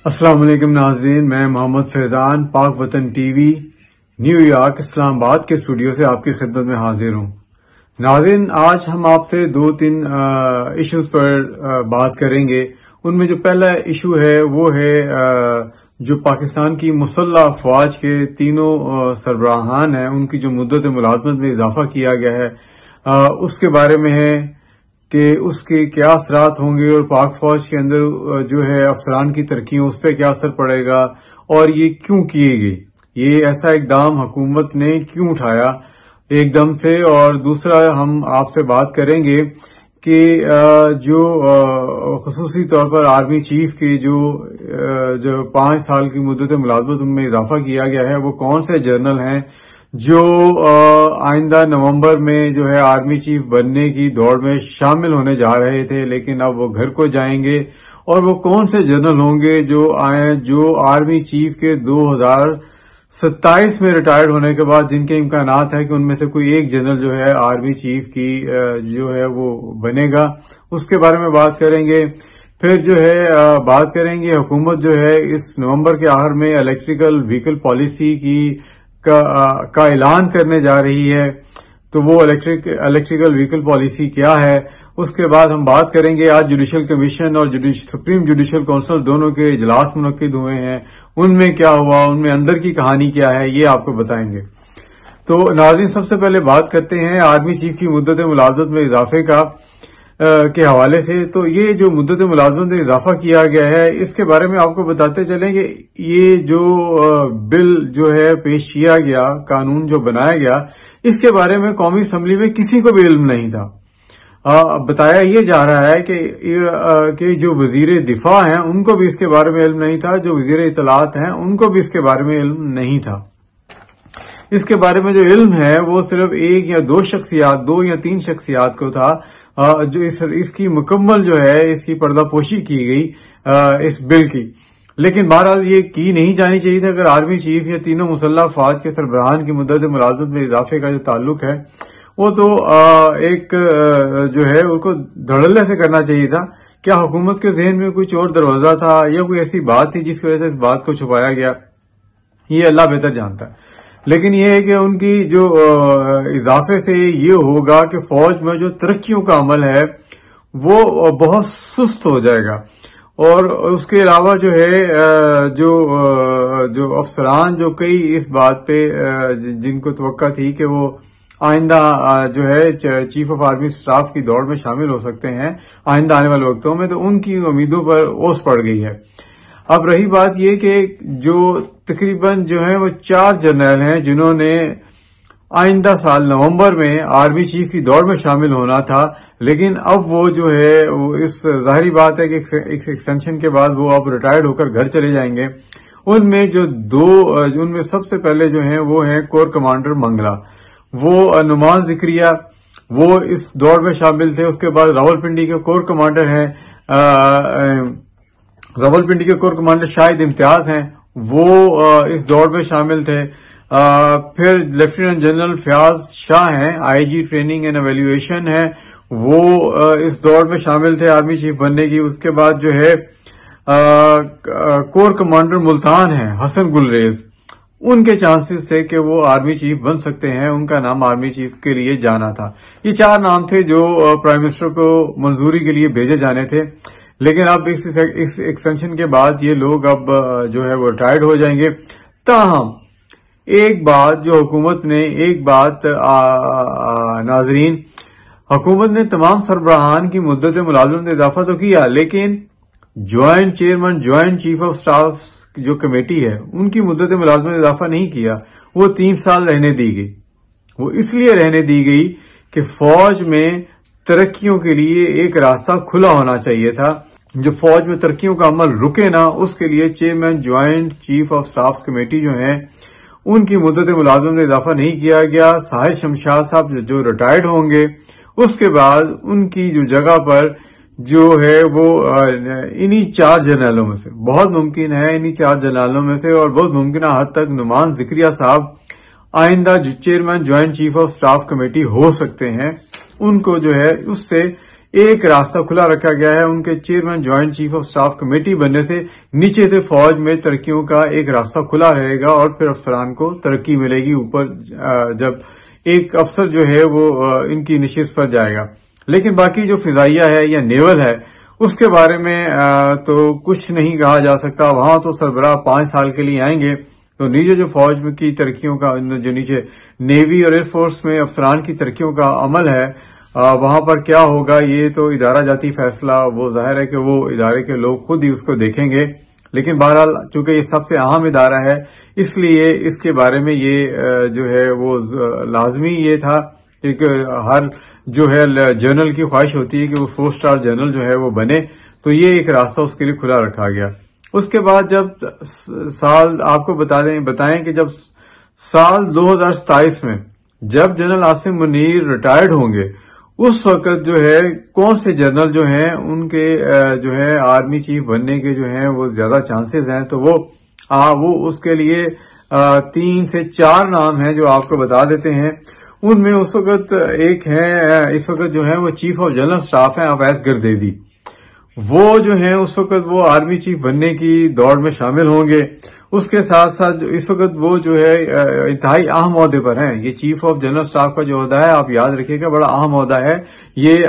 السلام علیکم ناظرین، میں محمد فیضان پاک وطن ٹی وی نیو یارک اسلام آباد کے اسٹوڈیو سے آپ کی خدمت میں حاضر ہوں۔ ناظرین، آج ہم آپ سے 2-3 ایشوز پر بات کریں گے۔ ان میں جو پہلا ایشو ہے وہ ہے جو پاکستان کی مسلح افواج کے تینوں سربراہان ہیں، ان کی جو مدت ملازمت میں اضافہ کیا گیا ہے اس کے بارے میں ہے کہ اس کے کیا اثرات ہوں گے اور پاک فوج کے اندر جو ہے افسران کی ترقیوں اس پہ کیا اثر پڑے گا اور یہ کیوں کیے گئی، یہ ایسا اقدام حکومت نے کیوں اٹھایا ایک دم سے۔ اور دوسرا ہم آپ سے بات کریں گے کہ جو خصوصی طور پر آرمی چیف کی جو 5 سال کی مدت ملازمت ان میں اضافہ کیا گیا ہے وہ کون سے جنرل ہیں جو آئندہ نومبر میں جو ہے آرمی چیف بننے کی دوڑ میں شامل ہونے جا رہے تھے، لیکن اب وہ گھر کو جائیں گے، اور وہ کون سے جنرل ہوں گے جو آرمی چیف کے 2027 میں ریٹائرڈ ہونے کے بعد جن کے امکانات ہے کہ ان میں سے کوئی ایک جنرل جو ہے آرمی چیف کی جو ہے وہ بنے گا، اس کے بارے میں بات کریں گے۔ پھر جو ہے بات کریں گے حکومت جو ہے اس نومبر کے آخر میں الیکٹریکل وہیکل پالیسی کا اعلان کرنے جا رہی ہے، تو وہ الیکٹریکل وہیکل پالیسی کیا ہے۔ اس کے بعد ہم بات کریں گے آج جوڈیشل کمیشن اور سپریم جوڈیشل کونسل دونوں کے اجلاس منعقد ہوئے ہیں، ان میں کیا ہوا، ان میں اندر کی کہانی کیا ہے، یہ آپ کو بتائیں گے۔ تو ناظرین، سب سے پہلے بات کرتے ہیں آرمی چیف کی مدت ملازمت میں اضافے کے حوالے سے۔ تو یہ جو مدت ملازمت میں اضافہ کیا گیا ہے اس کے بارے میں آپ کو بتاتے چلیں کہ یہ جو بل جو ہے پیش کیا گیا، قانون جو بنایا گیا، اس کے بارے میں قومی اسمبلی میں کسی کو بھی علم نہیں تھا۔ بتایا یہ جا رہا ہے کہ جو وزیر دفاع ہیں ان کو بھی اس کے بارے میں علم نہیں تھا، جو وزیر اطلاعات ہیں ان کو بھی اس کے بارے میں علم نہیں تھا۔ اس کے بارے میں جو علم ہے وہ صرف 1 یا 2 شخصیات، 2 یا 3 شخصیات کو تھا، جو اس کی مکمل جو ہے اس کی پردہ پوشی کی گئی اس بل کی۔ لیکن بہرحال یہ کی نہیں جانی چاہیے تھی۔ اگر آرمی چیف یا تینوں مسلح افواج کے سربراہان کی مدت ملازمت میں اضافے کا جو تعلق ہے وہ تو ایک جو ہے ان کو دھڑلے سے کرنا چاہیے تھا۔ کیا حکومت کے ذہن میں کوئی چور دروازہ تھا یا کوئی ایسی بات تھی جس کی وجہ سے اس بات کو چھپایا گیا، یہ اللہ بہتر جانتا ہے۔ لیکن یہ ہے کہ ان کی جو اضافے سے یہ ہوگا کہ فوج میں جو ترقیوں کا عمل ہے وہ بہت سست ہو جائے گا، اور اس کے علاوہ جو ہے جو افسران جو کئی اس بات پہ جن کو توقع تھی کہ وہ آئندہ جو ہے چیف آف آرمی اسٹاف کی دوڑ میں شامل ہو سکتے ہیں آئندہ آنے والے وقتوں میں، تو ان کی امیدوں پر اوس پڑ گئی ہے۔ اب رہی بات یہ کہ جو تقریباً جو ہے وہ 4 جنرل ہیں جنہوں نے آئندہ سال نومبر میں آرمی چیف کی دوڑ میں شامل ہونا تھا، لیکن اب وہ جو ہے وہ اس ظاہری بات ہے کہ ایک ایکسٹینشن کے بعد وہ اب ریٹائرڈ ہو کر گھر چلے جائیں گے۔ ان میں جو ان میں سب سے پہلے جو ہیں وہ ہیں کور کمانڈر منگلا، وہ نعمان ذکریہ، وہ اس دوڑ میں شامل تھے۔ اس کے بعد راولپنڈی کے کور کمانڈر ہیں راولپنڈی کے کور کمانڈر شاہد امتیاز ہیں، وہ اس دوڑ میں شامل تھے۔ پھر لیفٹیننٹ جنرل فیاض شاہ ہیں، آئی جی ٹریننگ اینڈ ایویلویشن ہیں، وہ اس دوڑ میں شامل تھے آرمی چیف بننے کی۔ اس کے بعد جو ہے کور کمانڈر ملتان ہیں حسن گلریز، ان کے چانسز تھے کہ وہ آرمی چیف بن سکتے ہیں، ان کا نام آرمی چیف کے لیے جانا تھا۔ یہ 4 نام تھے جو پرائم منسٹر کو منظوری کے لیے بھیجے جانے تھے، لیکن اب اس ایکسٹینشن کے بعد یہ لوگ اب جو ہے وہ ریٹائرڈ ہو جائیں گے۔ تاہم ایک بات جو حکومت نے ناظرین، حکومت نے تمام سربراہان کی مدت ملازمت میں اضافہ تو کیا، لیکن joint chairman joint chief of staff جو کمیٹی ہے ان کی مدت ملازمت میں اضافہ نہیں کیا، وہ 3 سال رہنے دی گئی۔ وہ اس لیے رہنے دی گئی کہ فوج میں ترقیوں کے لیے ایک راستہ کھلا ہونا چاہیے تھا۔ جو فوج میں ترقیوں کا عمل رکے نا، اس کے لیے chairman joint chief of staff committee جو ہیں ان کی مدت ملازمت میں اضافہ نہیں کیا گیا۔ ساحر شمشاد صاحب جو ریٹائرڈ ہوں گے، اس کے بعد ان کی جو جگہ پر جو ہے وہ انہی 4 جنرلوں میں سے بہت ممکن ہے، انہی 4 جنرلوں میں سے اور بہت ممکنہ حد تک نعمان ذکریہ صاحب آئندہ جو chairman joint chief of staff committee ہو سکتے ہیں، ان کو جو ہے اس سے ایک راستہ کھلا رکھا گیا ہے ان کے chairman joint chief of staff committee بننے سے نیچے سے فوج میں ترقیوں کا ایک راستہ کھلا رہے گا اور پھر افسران کو ترقی ملے گی اوپر جب ایک افسر جو ہے وہ ان کی نشست پر جائے گا. لیکن باقی جو فضائیہ ہے یا نیول ہے اس کے بارے میں تو کچھ نہیں کہا جا سکتا. وہاں تو سربراہ 5 سال کے لیے آئیں گے تو نیچے جو فوج میں کی ترقیوں کا جو نیچے نیوی اور ایئر فورس میں افسران کی ترقیوں کا عمل ہے وہاں پر کیا ہوگا یہ تو ادارہ جاتی فیصلہ وہ ظاہر ہے کہ وہ ادارے کے لوگ خود ہی اس کو دیکھیں گے. لیکن بہرحال چونکہ یہ سب سے اہم ادارہ ہے اس لیے اس کے بارے میں یہ جو ہے وہ لازمی یہ تھا کہ ہر جو ہے جنرل کی خواہش ہوتی ہے کہ وہ 4 سٹار جنرل جو ہے وہ بنے تو یہ ایک راستہ اس کے لیے کھلا رکھا گیا. اس کے بعد جب سال آپ کو بتائیں کہ جب سال 2027 میں جب جنرل عاصم منیر ریٹائرڈ ہوں گے اس وقت جو ہے کون سے جنرل جو ہیں ان کے جو ہے آرمی چیف بننے کے جو ہیں وہ زیادہ چانسز ہیں تو وہ اس کے لیے 3 سے 4 نام ہیں جو آپ کو بتا دیتے ہیں. ان میں اس وقت ایک ہے اس وقت جو ہے وہ چیف آف جنرل سٹاف ہیں اویس گردیزی. وہ جو ہیں اس وقت وہ آرمی چیف بننے کی دوڑ میں شامل ہوں گے. اس کے ساتھ ساتھ اس وقت وہ جو ہے انتہائی اہم عہدے پر ہیں. یہ چیف آف جنرل سٹاف کا جو عہدہ ہے آپ یاد رکھیے گا بڑا اہم عہدہ ہے. یہ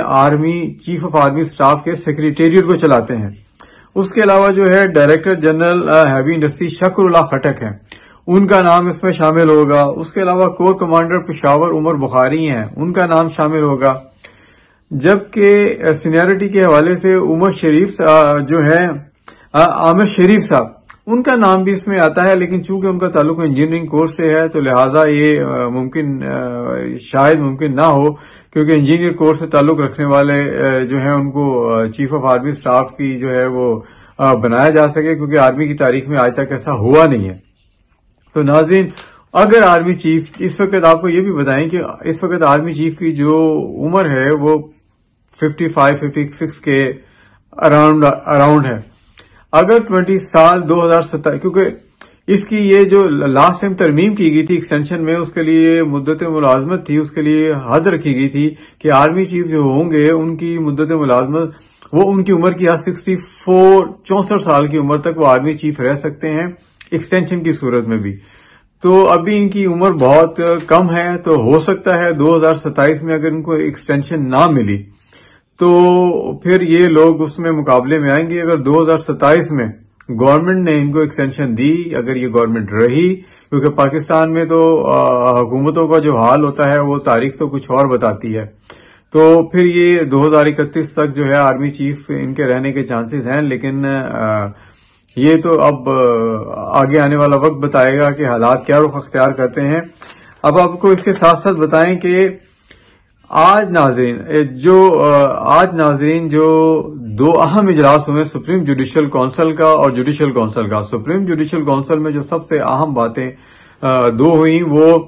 چیف آف آرمی سٹاف کے سیکریٹریٹ کو چلاتے ہیں. اس کے علاوہ جو ہے ڈائریکٹر جنرل ہیوی انڈسٹری شکر اللہ خٹک ہیں ان کا نام اس میں شامل ہوگا. اس کے علاوہ کور کمانڈر پشاور عمر بخاری ہیں ان کا نام شامل ہوگا. جبکہ سینیورٹی کے حوالے سے عمر شریف جو ہے عامر شریف صاحب ان کا نام بھی اس میں آتا ہے. لیکن چونکہ ان کا تعلق انجینئرنگ کورس سے ہے تو لہٰذا یہ شاید ممکن نہ ہو کیونکہ انجینئر کورس سے تعلق رکھنے والے جو ہیں ان کو چیف آف آرمی سٹاف کی جو ہے وہ بنایا جا سکے کیونکہ آرمی کی تاریخ میں آج تک ایسا ہوا نہیں ہے. تو ناظرین اگر آرمی چیف اس وقت آپ کو یہ بھی بتائیں کہ اس وقت آرمی چیف کی جو عمر ہے وہ 55-56 کے اراؤنڈ ہے. اگر 20 سال 2027 کیونکہ اس کی یہ جو لاسٹ ٹائم ترمیم کی گئی تھی ایکسٹینشن میں اس کے لیے مدت ملازمت تھی اس کے لیے حد رکھی گئی تھی کہ آرمی چیف جو ہوں گے ان کی مدت ملازمت وہ ان کی عمر کی حد 64 سال کی عمر تک وہ آرمی چیف رہ سکتے ہیں ایکسٹینشن کی صورت میں بھی. تو ابھی ان کی عمر بہت کم ہے تو ہو سکتا ہے 2027 میں اگر ان کو ایکسٹینشن نہ ملی تو پھر یہ لوگ اس میں مقابلے میں آئیں گے. اگر 2027 میں گورنمنٹ نے ان کو ایکسٹینشن دی اگر یہ گورنمنٹ رہی کیونکہ پاکستان میں تو حکومتوں کا جو حال ہوتا ہے وہ تاریخ تو کچھ اور بتاتی ہے تو پھر یہ 2031 تک جو ہے آرمی چیف ان کے رہنے کے چانسز ہیں. لیکن یہ تو اب آگے آنے والا وقت بتائے گا کہ حالات کیا رخ اختیار کرتے ہیں. اب آپ کو اس کے ساتھ ساتھ بتائیں کہ آج ناظرین جو 2 اہم اجلاس ہوئے سپریم جوڈیشل کونسل کا اور جوڈیشل کونسل کا. سپریم جوڈیشل کونسل میں جو سب سے اہم باتیں 2 ہوئیں وہ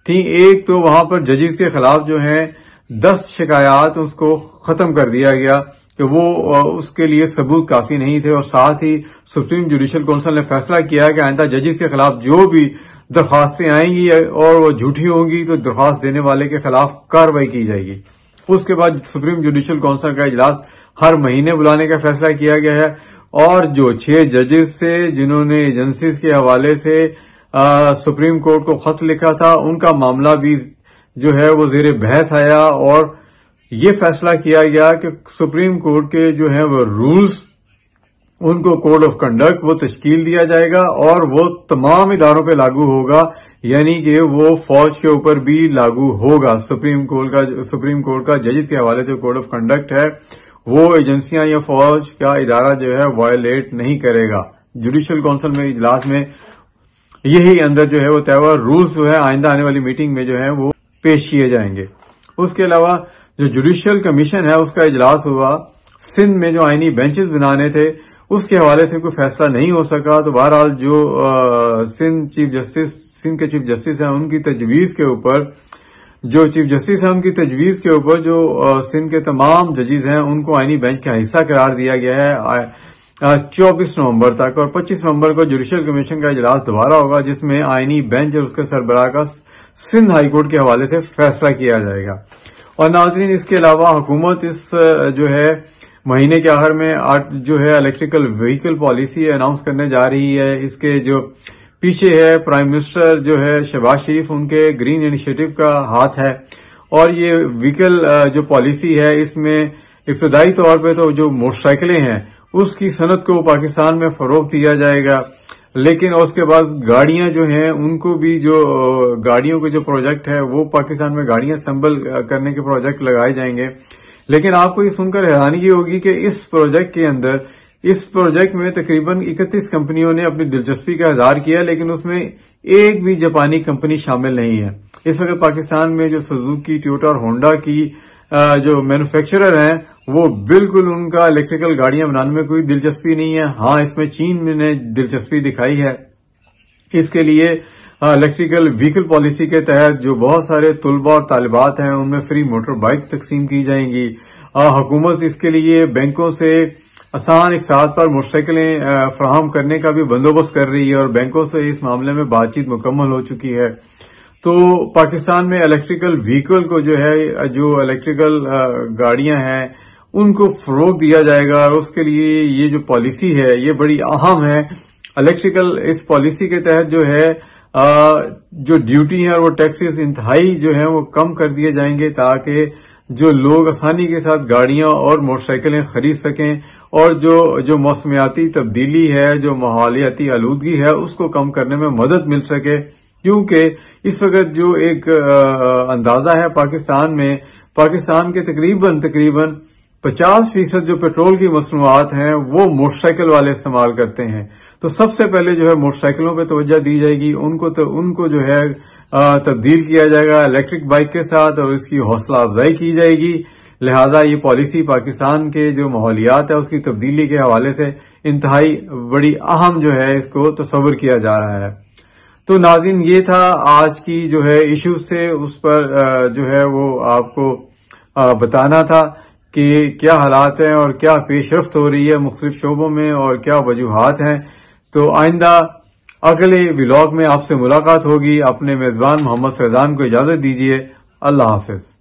تھیں ایک تو وہاں پر ججز کے خلاف جو ہیں 10 شکایات اس کو ختم کر دیا گیا کہ وہ اس کے لیے ثبوت کافی نہیں تھے اور ساتھ ہی سپریم جوڈیشل کونسل نے فیصلہ کیا کہ آئندہ ججز کے خلاف جو بھی درخواستیں آئیں گی اور وہ جھوٹی ہوں گی تو درخواست دینے والے کے خلاف کارروائی کی جائے گی. اس کے بعد سپریم جوڈیشل کونسل کا اجلاس ہر مہینے بلانے کا فیصلہ کیا گیا ہے اور جو 6 ججز سے جنہوں نے ایجنسیز کے حوالے سے سپریم کورٹ کو خط لکھا تھا ان کا معاملہ بھی جو ہے وہ زیر بحث آیا اور یہ فیصلہ کیا گیا کہ سپریم کورٹ کے جو ہیں وہ رولز ان کو کوڈ آف کنڈکٹ وہ تشکیل دیا جائے گا اور وہ تمام اداروں پہ لاگو ہوگا یعنی کہ وہ فوج کے اوپر بھی لاگو ہوگا. سپریم کورٹ کا ججز کے حوالے سے کوڈ آف کنڈکٹ ہے وہ ایجنسیاں یا فوج کا ادارہ جو ہے وائلیٹ نہیں کرے گا. جوڈیشل کونسل میں اجلاس میں یہی اندر جو ہے وہ طے ہوا رولز جو ہے آئندہ آنے والی میٹنگ میں جو ہے وہ پیش کیے جائیں گے. اس کے علاوہ جو جوڈیشل کمیشن ہے اس کا اجلاس ہوا. سندھ میں جو آئینی بینچز بنانے تھے اس کے حوالے سے کوئی فیصلہ نہیں ہو سکا تو بہرحال جو سندھ کے چیف جسٹس ہیں ان کی تجویز کے اوپر جو چیف جسٹس ہیں ان کی تجویز کے اوپر جو سندھ کے تمام ججز ہیں ان کو آئینی بینچ کا حصہ قرار دیا گیا ہے 24 نومبر تک اور 25 نومبر کو جوڈیشل کمیشن کا اجلاس دوبارہ ہوگا جس میں آئینی بینچ اور اس کے سربراہ کا سندھ ہائی کورٹ کے حوالے سے فیصلہ کیا جائے گا. اور ناظرین اس کے علاوہ حکومت اس جو ہے مہینے کے آخر میں جو ہے الیکٹریکل وہیکل پالیسی اناؤنس کرنے جا رہی ہے. اس کے جو پیچھے ہے پرائم منسٹر جو ہے شہباز شریف، ان کے گرین انیشیٹو کا ہاتھ ہے. اور یہ وہیکل جو پالیسی ہے اس میں ابتدائی طور پہ تو جو موٹر سائیکلیں ہیں اس کی صنعت کو پاکستان میں فروغ دیا جائے گا، لیکن اس کے بعد گاڑیاں جو ہیں ان کو بھی جو گاڑیوں کے جو پروجیکٹ ہے وہ پاکستان میں گاڑیاں اسمبل کرنے کے پروجیکٹ لگائے جائیں گے. لیکن آپ کو یہ سن کر حیرانی یہ ہوگی کہ اس پروجیکٹ کے اندر اس پروجیکٹ میں تقریباً 31 کمپنیوں نے اپنی دلچسپی کا اظہار کیا، لیکن اس میں ایک بھی جاپانی کمپنی شامل نہیں ہے. اس وقت پاکستان میں جو سوزوکی، ٹویوٹا اور ہونڈا کی جو مینوفیکچرر ہیں وہ بالکل ان کا الیکٹریکل گاڑیاں بنانے میں کوئی دلچسپی نہیں ہے. ہاں اس میں چین نے دلچسپی دکھائی ہے. اس کے لیے الیکٹریکل وہیکل پالیسی کے تحت جو بہت سارے طلباء اور طالبات ہیں ان میں فری موٹر بائک تقسیم کی جائیں گی. حکومت اس کے لیے بینکوں سے آسان اقساط پر موٹر سائیکلیں فراہم کرنے کا بھی بندوبست کر رہی ہے اور بینکوں سے اس معاملے میں بات چیت مکمل ہو چکی ہے. تو پاکستان میں الیکٹریکل وہیکل کو جو ہے جو الیکٹریکل گاڑیاں ہیں ان کو فروغ دیا جائے گا، اور اس کے لیے یہ جو پالیسی ہے یہ بڑی اہم ہے. الیکٹریکل اس پالیسی کے تحت جو ہے جو ڈیوٹی ہیں اور وہ ٹیکسز انتہائی جو ہیں وہ کم کر دیے جائیں گے تاکہ جو لوگ آسانی کے ساتھ گاڑیاں اور موٹر سائیکلیں خرید سکیں، اور جو موسمیاتی تبدیلی ہے، جو ماحولیاتی آلودگی ہے اس کو کم کرنے میں مدد مل سکے. کیونکہ اس وقت جو ایک اندازہ ہے پاکستان کے تقریباً 50% جو پیٹرول کی مصنوعات ہیں وہ موٹر سائیکل والے استعمال کرتے ہیں. تو سب سے پہلے جو ہے موٹر سائیکلوں پہ توجہ دی جائے گی، ان کو جو ہے تبدیل کیا جائے گا الیکٹرک بائک کے ساتھ، اور اس کی حوصلہ افزائی کی جائے گی. لہذا یہ پالیسی پاکستان کے جو ماحولیات ہے اس کی تبدیلی کے حوالے سے انتہائی بڑی اہم جو ہے اس کو تصور کیا جا رہا ہے. تو ناظرین یہ تھا آج کی جو ہے ایشو سے اس پر جو ہے وہ آپ کو بتانا تھا کہ کیا حالات ہیں اور کیا پیش رفت ہو رہی ہے مختلف شعبوں میں اور کیا وجوہات ہیں. تو آئندہ اگلے ولاگ میں آپ سے ملاقات ہوگی. اپنے میزبان محمد فیضان کو اجازت دیجیے. اللہ حافظ.